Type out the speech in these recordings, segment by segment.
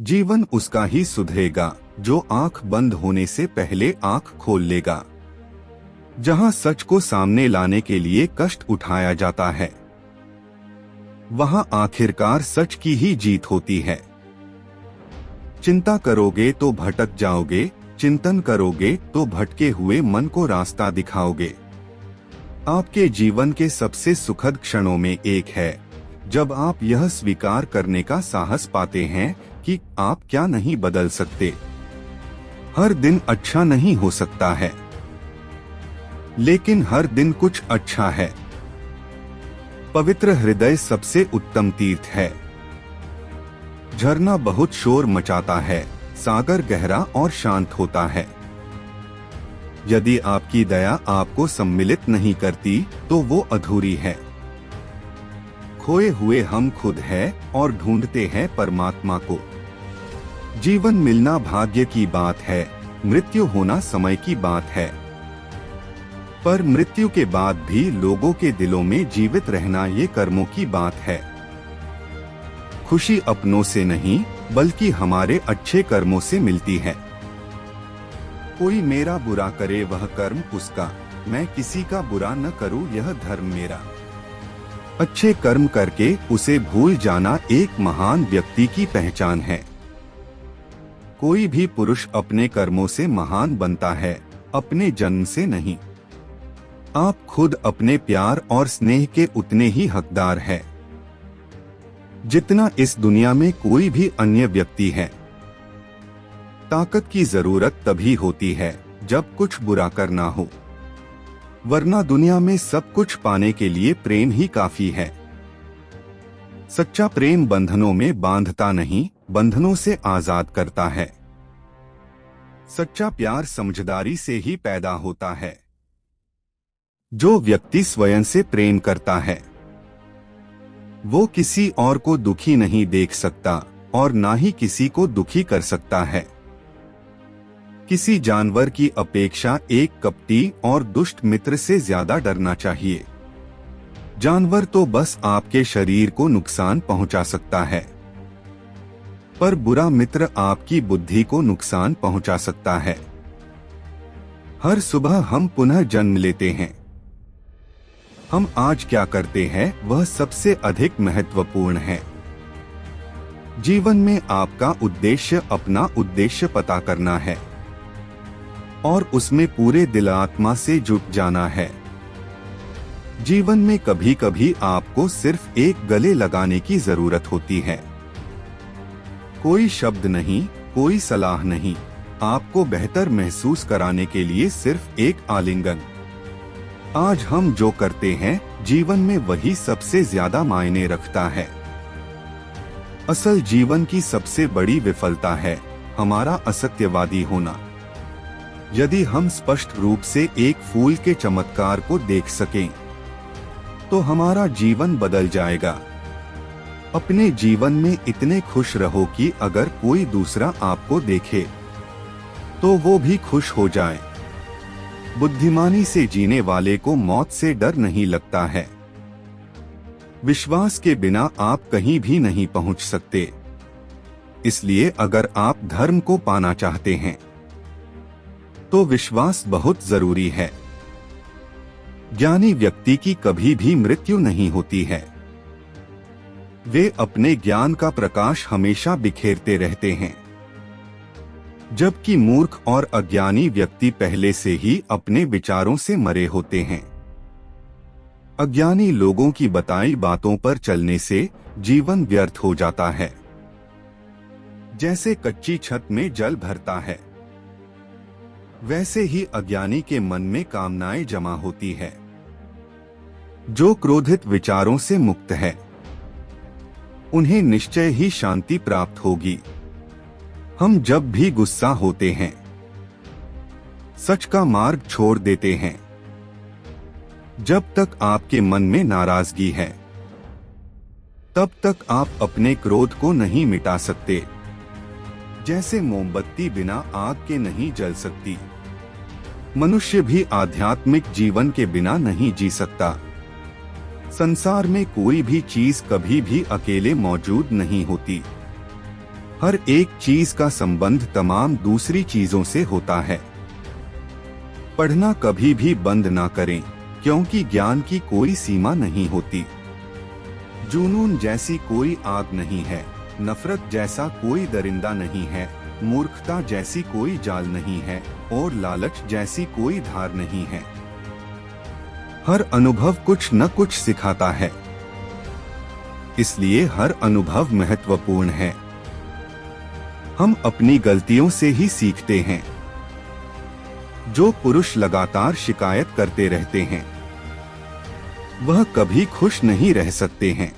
जीवन उसका ही सुधरेगा जो आंख बंद होने से पहले आंख खोल लेगा। जहां सच को सामने लाने के लिए कष्ट उठाया जाता है, वहां आखिरकार सच की ही जीत होती है। चिंता करोगे तो भटक जाओगे, चिंतन करोगे तो भटके हुए मन को रास्ता दिखाओगे। आपके जीवन के सबसे सुखद क्षणों में एक है जब आप यह स्वीकार करने का साहस पाते हैं कि आप क्या नहीं बदल सकते। हर दिन अच्छा नहीं हो सकता है, लेकिन हर दिन कुछ अच्छा है। पवित्र हृदय सबसे उत्तम तीर्थ है। झरना बहुत शोर मचाता है, सागर गहरा और शांत होता है। यदि आपकी दया आपको सम्मिलित नहीं करती तो वो अधूरी है। खोए हुए हम खुद हैं और ढूंढते हैं परमात्मा को। जीवन मिलना भाग्य की बात है, मृत्यु होना समय की बात है। पर मृत्यु के बाद भी लोगों के दिलों में जीवित रहना ये कर्मों की बात है। खुशी अपनों से नहीं बल्कि हमारे अच्छे कर्मों से मिलती है। कोई मेरा बुरा करे वह कर्म उसका, मैं किसी का बुरा न करूं यह धर्म मेरा। अच्छे कर्म करके उसे भूल जाना एक महान व्यक्ति की पहचान है। कोई भी पुरुष अपने कर्मों से महान बनता है, अपने जन्म से नहीं। आप खुद अपने प्यार और स्नेह के उतने ही हकदार हैं जितना इस दुनिया में कोई भी अन्य व्यक्ति है। ताकत की जरूरत तभी होती है जब कुछ बुरा करना हो, वरना दुनिया में सब कुछ पाने के लिए प्रेम ही काफी है। सच्चा प्रेम बंधनों में बांधता नहीं, बंधनों से आजाद करता है। सच्चा प्यार समझदारी से ही पैदा होता है। जो व्यक्ति स्वयं से प्रेम करता है वो किसी और को दुखी नहीं देख सकता और ना ही किसी को दुखी कर सकता है। किसी जानवर की अपेक्षा एक कपटी और दुष्ट मित्र से ज्यादा डरना चाहिए। जानवर तो बस आपके शरीर को नुकसान पहुंचा सकता है, पर बुरा मित्र आपकी बुद्धि को नुकसान पहुंचा सकता है। हर सुबह हम पुनः जन्म लेते हैं। हम आज क्या करते हैं वह सबसे अधिक महत्वपूर्ण है। जीवन में आपका उद्देश्य अपना उद्देश्य पता करना है और उसमें पूरे दिल आत्मा से जुट जाना है। जीवन में कभी कभी आपको सिर्फ एक गले लगाने की जरूरत होती है। कोई शब्द नहीं, कोई सलाह नहीं, आपको बेहतर महसूस कराने के लिए सिर्फ एक आलिंगन। आज हम जो करते हैं जीवन में वही सबसे ज्यादा मायने रखता है। असल जीवन की सबसे बड़ी विफलता है हमारा असत्यवादी होना। यदि हम स्पष्ट रूप से एक फूल के चमत्कार को देख सकें तो हमारा जीवन बदल जाएगा। अपने जीवन में इतने खुश रहो कि अगर कोई दूसरा आपको देखे तो वो भी खुश हो जाए। बुद्धिमानी से जीने वाले को मौत से डर नहीं लगता है। विश्वास के बिना आप कहीं भी नहीं पहुंच सकते। इसलिए अगर आप धर्म को पाना चाहते हैं तो विश्वास बहुत जरूरी है। ज्ञानी व्यक्ति की कभी भी मृत्यु नहीं होती है। वे अपने ज्ञान का प्रकाश हमेशा बिखेरते रहते हैं, जबकि मूर्ख और अज्ञानी व्यक्ति पहले से ही अपने विचारों से मरे होते हैं। अज्ञानी लोगों की बताई बातों पर चलने से जीवन व्यर्थ हो जाता है। जैसे कच्ची छत में जल भरता है, वैसे ही अज्ञानी के मन में कामनाएं जमा होती है। जो क्रोधित विचारों से मुक्त है उन्हें निश्चय ही शांति प्राप्त होगी। हम जब भी गुस्सा होते हैं सच का मार्ग छोड़ देते हैं। जब तक आपके मन में नाराजगी है तब तक आप अपने क्रोध को नहीं मिटा सकते। जैसे मोमबत्ती बिना आग के नहीं जल सकती, मनुष्य भी आध्यात्मिक जीवन के बिना नहीं जी सकता। संसार में कोई भी चीज कभी भी अकेले मौजूद नहीं होती। हर एक चीज का संबंध तमाम दूसरी चीजों से होता है। पढ़ना कभी भी बंद ना करें, क्योंकि ज्ञान की कोई सीमा नहीं होती। जुनून जैसी कोई आग नहीं है, नफरत जैसा कोई दरिंदा नहीं है, मूर्खता जैसी कोई जाल नहीं है और लालच जैसी कोई धार नहीं है। हर अनुभव कुछ न कुछ सिखाता है, इसलिए हर अनुभव महत्वपूर्ण है। हम अपनी गलतियों से ही सीखते हैं। जो पुरुष लगातार शिकायत करते रहते हैं, वह कभी खुश नहीं रह सकते हैं।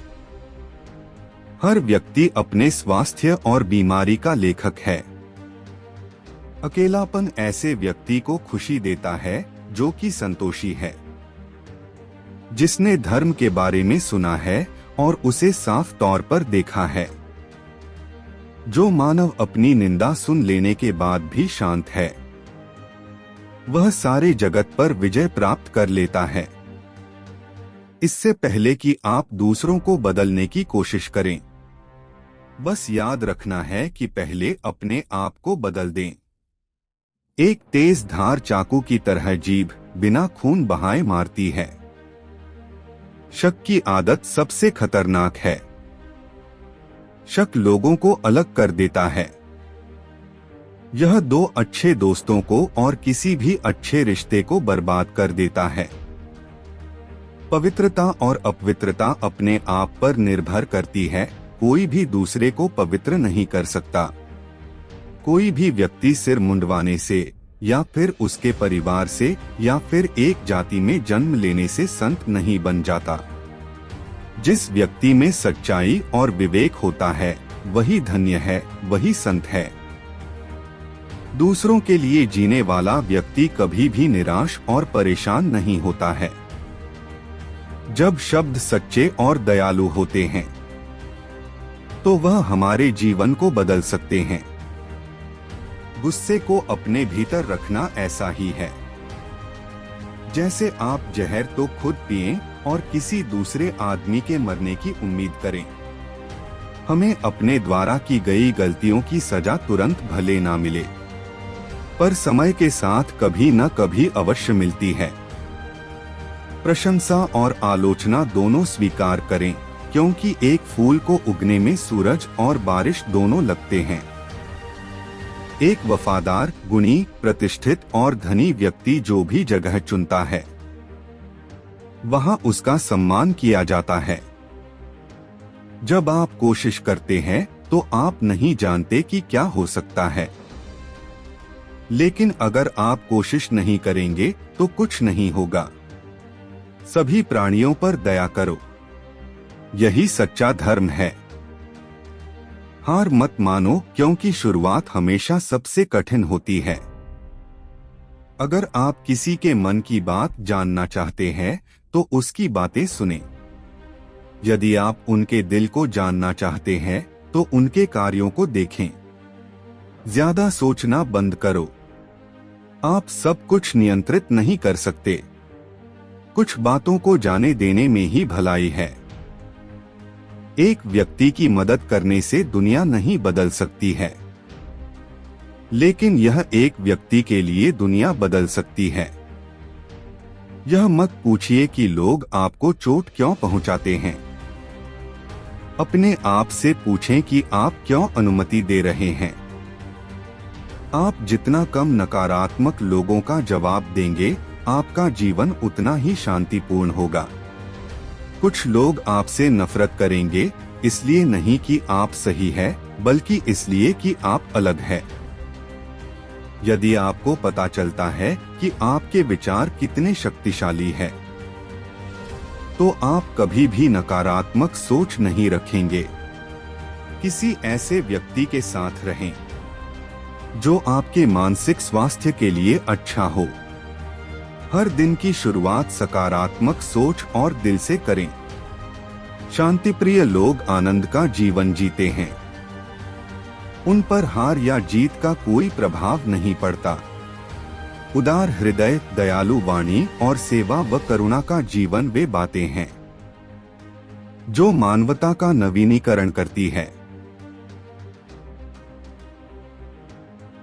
हर व्यक्ति अपने स्वास्थ्य और बीमारी का लेखक है। अकेलापन ऐसे व्यक्ति को खुशी देता है जो कि संतोषी है, जिसने धर्म के बारे में सुना है और उसे साफ तौर पर देखा है। जो मानव अपनी निंदा सुन लेने के बाद भी शांत है, वह सारे जगत पर विजय प्राप्त कर लेता है। इससे पहले कि आप दूसरों को बदलने की कोशिश करें, बस याद रखना है कि पहले अपने आप को बदल दें। एक तेज धार चाकू की तरह जीभ बिना खून बहाए मारती है। शक की आदत सबसे खतरनाक है। शक लोगों को अलग कर देता है। यह दो अच्छे दोस्तों को और किसी भी अच्छे रिश्ते को बर्बाद कर देता है। पवित्रता और अपवित्रता अपने आप पर निर्भर करती है। कोई भी दूसरे को पवित्र नहीं कर सकता। कोई भी व्यक्ति सिर मुंडवाने से या फिर उसके परिवार से या फिर एक जाति में जन्म लेने से संत नहीं बन जाता। जिस व्यक्ति में सच्चाई और विवेक होता है, वही धन्य है, वही संत है। दूसरों के लिए जीने वाला व्यक्ति कभी भी निराश और परेशान नहीं होता है। जब शब्द सच्चे और दयालु होते हैं, तो वह हमारे जीवन को बदल सकते हैं। गुस्से को अपने भीतर रखना ऐसा ही है जैसे आप जहर तो खुद पिएं और किसी दूसरे आदमी के मरने की उम्मीद करें। हमें अपने द्वारा की गई गलतियों की सजा तुरंत भले ना मिले, पर समय के साथ कभी न कभी अवश्य मिलती है। प्रशंसा और आलोचना दोनों स्वीकार करें, क्योंकि एक फूल को उगने में सूरज और बारिश दोनों लगते हैं। एक वफादार, गुणी, प्रतिष्ठित और धनी व्यक्ति जो भी जगह चुनता है, वहां उसका सम्मान किया जाता है। जब आप कोशिश करते हैं तो आप नहीं जानते कि क्या हो सकता है, लेकिन अगर आप कोशिश नहीं करेंगे तो कुछ नहीं होगा। सभी प्राणियों पर दया करो, यही सच्चा धर्म है। हार मत मानो, क्योंकि शुरुआत हमेशा सबसे कठिन होती है। अगर आप किसी के मन की बात जानना चाहते हैं तो उसकी बातें सुनें। यदि आप उनके दिल को जानना चाहते हैं तो उनके कार्यों को देखें। ज्यादा सोचना बंद करो। आप सब कुछ नियंत्रित नहीं कर सकते। कुछ बातों को जाने देने में ही भलाई है। एक व्यक्ति की मदद करने से दुनिया नहीं बदल सकती है, लेकिन यह एक व्यक्ति के लिए दुनिया बदल सकती है। यह मत पूछिए कि लोग आपको चोट क्यों पहुंचाते हैं। अपने आप से पूछें कि आप क्यों अनुमति दे रहे हैं। आप जितना कम नकारात्मक लोगों का जवाब देंगे, आपका जीवन उतना ही शांतिपूर्ण होगा। कुछ लोग आपसे नफरत करेंगे, इसलिए नहीं कि आप सही है, बल्कि इसलिए कि आप अलग है। यदि आपको पता चलता है कि आपके विचार कितने शक्तिशाली हैं, तो आप कभी भी नकारात्मक सोच नहीं रखेंगे। किसी ऐसे व्यक्ति के साथ रहें जो आपके मानसिक स्वास्थ्य के लिए अच्छा हो। हर दिन की शुरुआत सकारात्मक सोच और दिल से करें। शांतिप्रिय लोग आनंद का जीवन जीते हैं। उन पर हार या जीत का कोई प्रभाव नहीं पड़ता। उदार हृदय, दयालु वाणी और सेवा व करुणा का जीवन वे बातें हैं जो मानवता का नवीनीकरण करती है।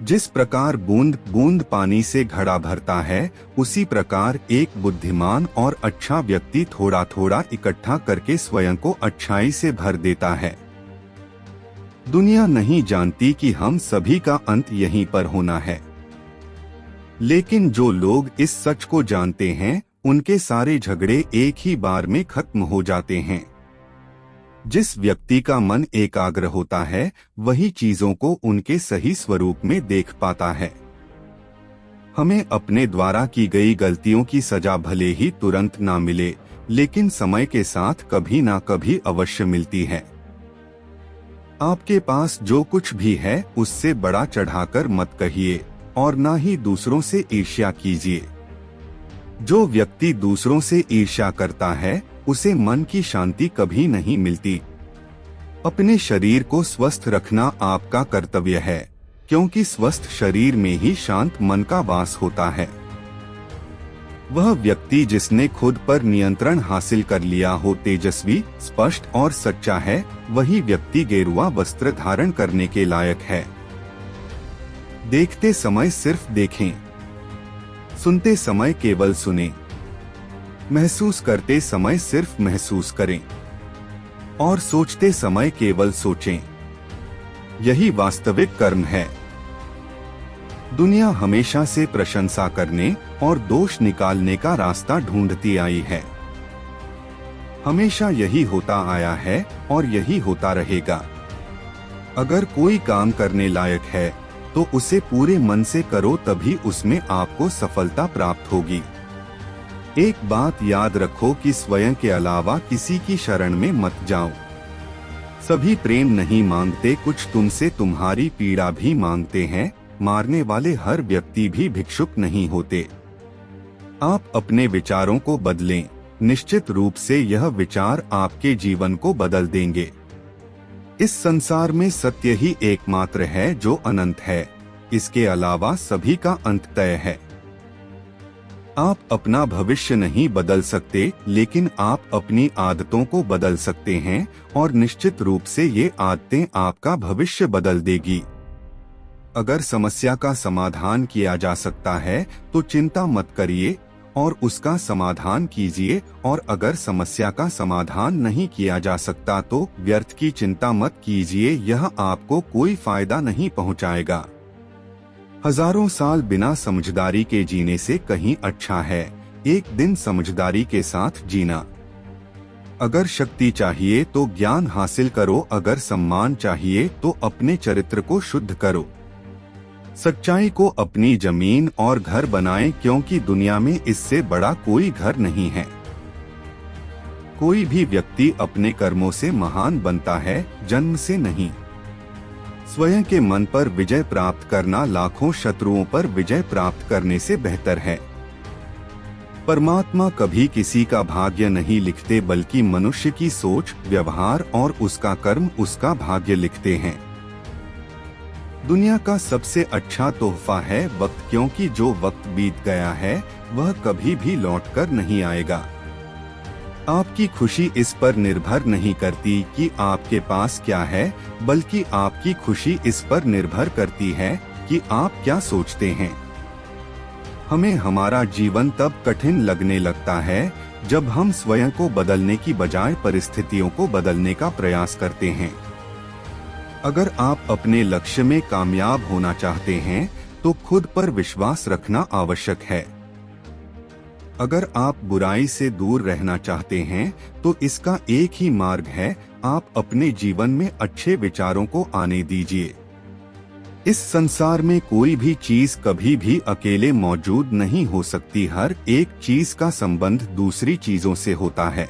जिस प्रकार बूंद बूंद पानी से घड़ा भरता है, उसी प्रकार एक बुद्धिमान और अच्छा व्यक्ति थोड़ा थोड़ा इकट्ठा करके स्वयं को अच्छाई से भर देता है। दुनिया नहीं जानती कि हम सभी का अंत यहीं पर होना है, लेकिन जो लोग इस सच को जानते हैं, उनके सारे झगड़े एक ही बार में खत्म हो जाते हैं। जिस व्यक्ति का मन एकाग्र होता है, वही चीजों को उनके सही स्वरूप में देख पाता है। हमें अपने द्वारा की गई गलतियों की सजा भले ही तुरंत ना मिले, लेकिन समय के साथ कभी ना कभी अवश्य मिलती है। आपके पास जो कुछ भी है, उससे बड़ा चढ़ाकर मत कहिए और ना ही दूसरों से ईर्ष्या कीजिए। जो व्यक्ति दूसरों से ईर्ष्या करता है, उसे मन की शांति कभी नहीं मिलती। अपने शरीर को स्वस्थ रखना आपका कर्तव्य है, क्योंकि स्वस्थ शरीर में ही शांत मन का वास होता है। वह व्यक्ति जिसने खुद पर नियंत्रण हासिल कर लिया हो, तेजस्वी, स्पष्ट और सच्चा है, वही व्यक्ति गेरुआ वस्त्र धारण करने के लायक है। देखते समय सिर्फ देखें, सुनते समय केवल सुनें, महसूस करते समय सिर्फ महसूस करें और सोचते समय केवल सोचें। यही वास्तविक कर्म है। दुनिया हमेशा से प्रशंसा करने और दोष निकालने का रास्ता ढूंढती आई है। हमेशा यही होता आया है और यही होता रहेगा। अगर कोई काम करने लायक है, तो उसे पूरे मन से करो, तभी उसमें आपको सफलता प्राप्त होगी। एक बात याद रखो कि स्वयं के अलावा किसी की शरण में मत जाओ। सभी प्रेम नहीं मांगते, कुछ तुमसे तुम्हारी पीड़ा भी मांगते हैं। मारने वाले हर व्यक्ति भी भिक्षुक नहीं होते। आप अपने विचारों को बदलें, निश्चित रूप से यह विचार आपके जीवन को बदल देंगे। इस संसार में सत्य ही एकमात्र है जो अनंत है, इसके अलावा सभी का अंत तय है। आप अपना भविष्य नहीं बदल सकते, लेकिन आप अपनी आदतों को बदल सकते हैं और निश्चित रूप से ये आदतें आपका भविष्य बदल देगी। अगर समस्या का समाधान किया जा सकता है तो चिंता मत करिए और उसका समाधान कीजिए, और अगर समस्या का समाधान नहीं किया जा सकता तो व्यर्थ की चिंता मत कीजिए, यह आपको कोई फायदा नहीं पहुंचाएगा। हजारों साल बिना समझदारी के जीने से कहीं अच्छा है एक दिन समझदारी के साथ जीना। अगर शक्ति चाहिए तो ज्ञान हासिल करो, अगर सम्मान चाहिए तो अपने चरित्र को शुद्ध करो। सच्चाई को अपनी जमीन और घर बनाएं, क्योंकि दुनिया में इससे बड़ा कोई घर नहीं है। कोई भी व्यक्ति अपने कर्मों से महान बनता है, जन्म से नहीं। स्वयं के मन पर विजय प्राप्त करना लाखों शत्रुओं पर विजय प्राप्त करने से बेहतर है। परमात्मा कभी किसी का भाग्य नहीं लिखते, बल्कि मनुष्य की सोच, व्यवहार और उसका कर्म उसका भाग्य लिखते हैं। दुनिया का सबसे अच्छा तोहफा है वक्त, क्योंकि जो वक्त बीत गया है वह कभी भी लौटकर नहीं आएगा। आपकी खुशी इस पर निर्भर नहीं करती कि आपके पास क्या है, बल्कि आपकी खुशी इस पर निर्भर करती है कि आप क्या सोचते हैं। हमें हमारा जीवन तब कठिन लगने लगता है जब हम स्वयं को बदलने की बजाय परिस्थितियों को बदलने का प्रयास करते हैं। अगर आप अपने लक्ष्य में कामयाब होना चाहते हैं तो खुद पर विश्वास रखना आवश्यक है। अगर आप बुराई से दूर रहना चाहते हैं तो इसका एक ही मार्ग है, आप अपने जीवन में अच्छे विचारों को आने दीजिए। इस संसार में कोई भी चीज कभी भी अकेले मौजूद नहीं हो सकती, हर एक चीज का संबंध दूसरी चीजों से होता है।